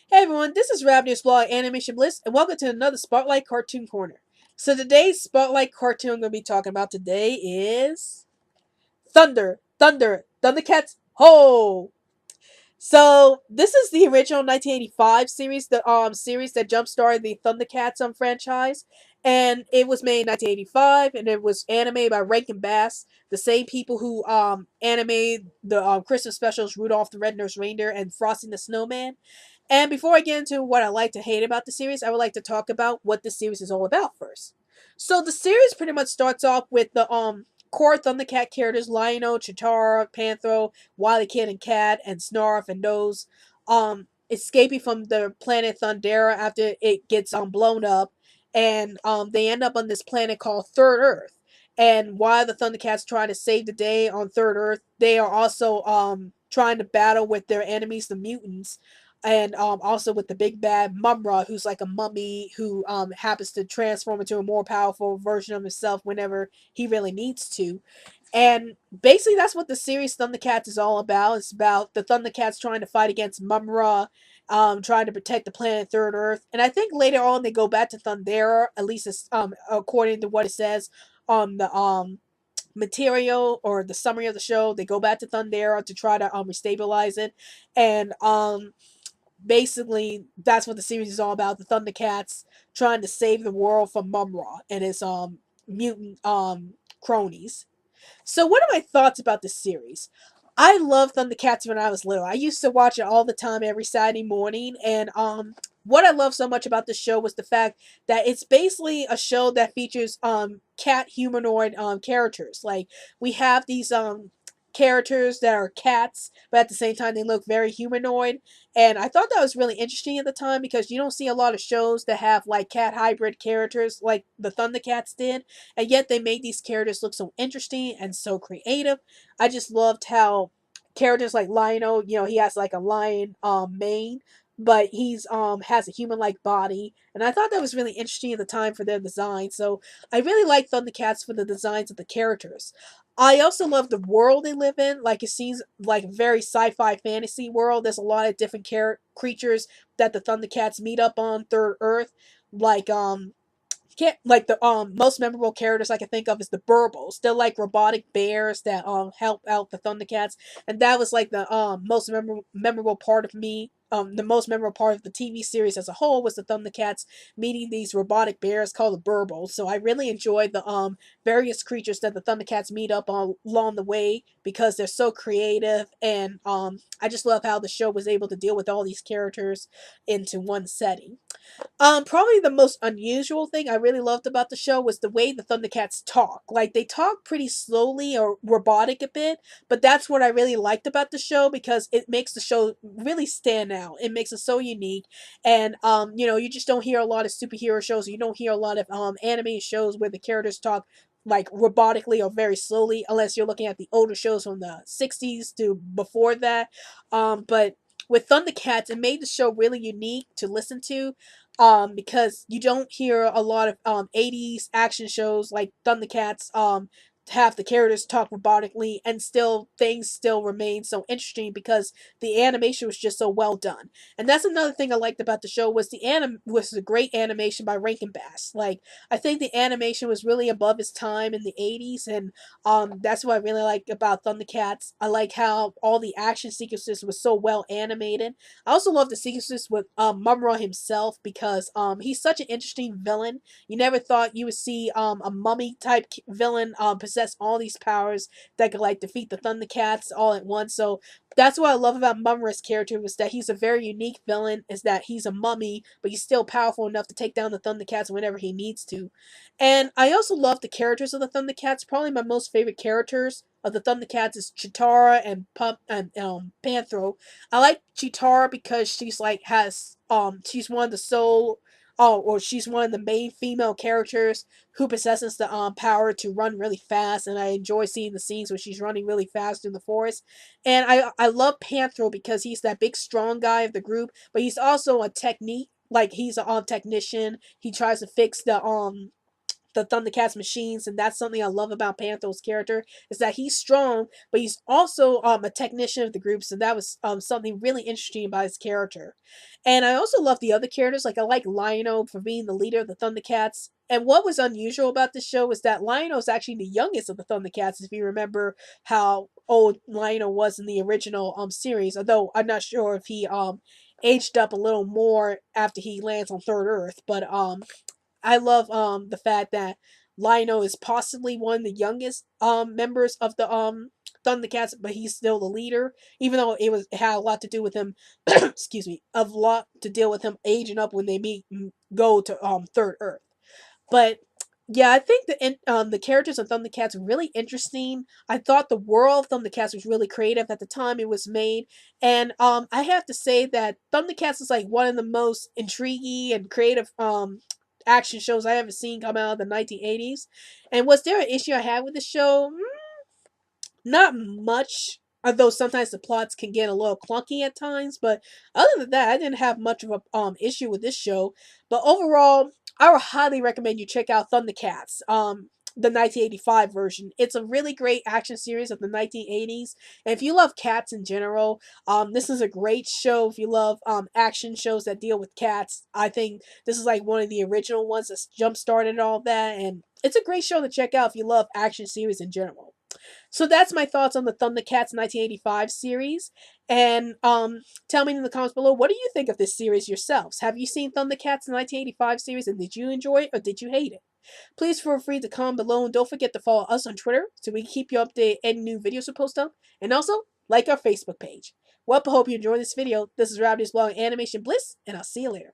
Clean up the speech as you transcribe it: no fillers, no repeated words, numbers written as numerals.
Hey everyone, this is Rabnius Blog Animation Bliss, and welcome to another Spotlight Cartoon Corner. So today's Spotlight cartoon I'm going to be talking about today is Thundercats Ho! So this is the original 1985 series, the series that jump-started the Thundercats franchise, and it was made in 1985, and it was animated by Rankin Bass, the same people who animated the Christmas specials Rudolph the Red-Nosed Reindeer and Frosty the Snowman. And before I get into what I like to hate about the series, I would like to talk about what the series is all about first. So the series pretty much starts off with the core Thundercat characters Lionel, Chitara, Panthro, Wily Kid and Cat, and Snarf and those escaping from the planet Thundera after it gets blown up, and they end up on this planet called Third Earth. And while the Thundercats try to save the day on Third Earth, they are also trying to battle with their enemies, the mutants, and also with the big bad Mumra, who's like a mummy who happens to transform into a more powerful version of himself whenever he really needs to. And basically, that's what the series Thundercats is all about. It's about the Thundercats trying to fight against Mumra, trying to protect the planet Third Earth. And I think later on they go back to Thundera, at least according to what it says on the material or the summary of the show. They go back to Thundera to try to restabilize it, and basically that's what the series is all about. The Thundercats trying to save the world from Mumra and his mutant cronies. So, what are my thoughts about this series? I loved Thundercats when I was little. I used to watch it all the time every Saturday morning, and what I love so much about this show was the fact that it's basically a show that features cat humanoid characters. Like, we have these characters that are cats, but at the same time they look very humanoid. And I thought that was really interesting at the time because you don't see a lot of shows that have like cat hybrid characters like the Thundercats did, and yet they made these characters look so interesting and so creative. I just loved how characters like Lionel, he has like a lion mane, but he's has a human like body, and I thought that was really interesting at the time for their design. So I really like Thundercats for the designs of the characters. I also love the world they live in. Like, it seems like a very sci-fi fantasy world. There's a lot of different creatures that the Thundercats meet up on Third Earth. Like can't like the most memorable characters I can think of is the Burbles. They're like robotic bears that help out the Thundercats, and that was like the most memorable part of me. The most memorable part of the TV series as a whole was the Thundercats meeting these robotic bears called the Burbles. So I really enjoyed the various creatures that the Thundercats meet up on along the way because they're so creative, and I just love how the show was able to deal with all these characters into one setting. Probably the most unusual thing I really loved about the show was the way the Thundercats talk. Like, they talk pretty slowly or robotic a bit, but that's what I really liked about the show because it makes the show really stand out. It makes it so unique, and you just don't hear a lot of superhero shows. You don't hear a lot of anime shows where the characters talk like robotically or very slowly, unless you're looking at the older shows from the '60s to before that. But with Thundercats, it made the show really unique to listen to, because you don't hear a lot of 80s action shows like Thundercats have the characters talk robotically and still things still remain so interesting because the animation was just so well done. And that's another thing I liked about the show was was a great animation by Rankin Bass. Like, I think the animation was really above its time in the 80s, and that's what I really like about Thundercats. I like how all the action sequences were so well animated. I also love the sequences with Mumra himself because he's such an interesting villain. You never thought you would see a mummy type villain possess all these powers that could like defeat the Thundercats all at once. So that's what I love about Mumra's character was that he's a very unique villain. Is that he's a mummy, but he's still powerful enough to take down the Thundercats whenever he needs to. And I also love the characters of the Thundercats. Probably my most favorite characters of the Thundercats is Chitara and Panthro. I like Chitara because she's like has she's one of the sole or she's one of the main female characters who possesses the power to run really fast, and I enjoy seeing the scenes where she's running really fast in the forest. And I love Panthro because he's that big strong guy of the group, but he's also a technique, like he's a technician. He tries to fix the Thundercats machines, and that's something I love about Panther's character is that he's strong, but he's also a technician of the group. So that was something really interesting about his character. And I also love the other characters. Like I like Lionel for being the leader of the Thundercats. And what was unusual about this show was that Lionel is actually the youngest of the Thundercats. If you remember how old Lionel was in the original series, although I'm not sure if he aged up a little more after he lands on Third Earth. But I love the fact that Lionel is possibly one of the youngest members of the Thundercats, but he's still the leader, even though it had a lot to do with him. Excuse me, a lot to deal with him aging up when they go to Third Earth. But yeah, I think the characters of Thundercats are really interesting. I thought the world of Thundercats was really creative at the time it was made, and I have to say that Thundercats is like one of the most intriguing and creative action shows I ever seen come out of the 1980s. And was there an issue I had with the show? Not much, although sometimes the plots can get a little clunky at times. But other than that, I didn't have much of a issue with this show. But overall, I would highly recommend you check out Thundercats. The 1985 version. It's a really great action series of the 1980s. And if you love cats in general, this is a great show. If you love action shows that deal with cats, I think this is like one of the original ones that jump started all that. And it's a great show to check out if you love action series in general. So that's my thoughts on the Thundercats 1985 series. And tell me in the comments below, what do you think of this series yourselves? Have you seen Thundercats 1985 series and did you enjoy it or did you hate it? Please feel free to comment below and don't forget to follow us on Twitter so we can keep you updated any new videos we post up. And also, like our Facebook page. Well, I hope you enjoyed this video. This is Robbie's Blog Animation Bliss, and I'll see you later.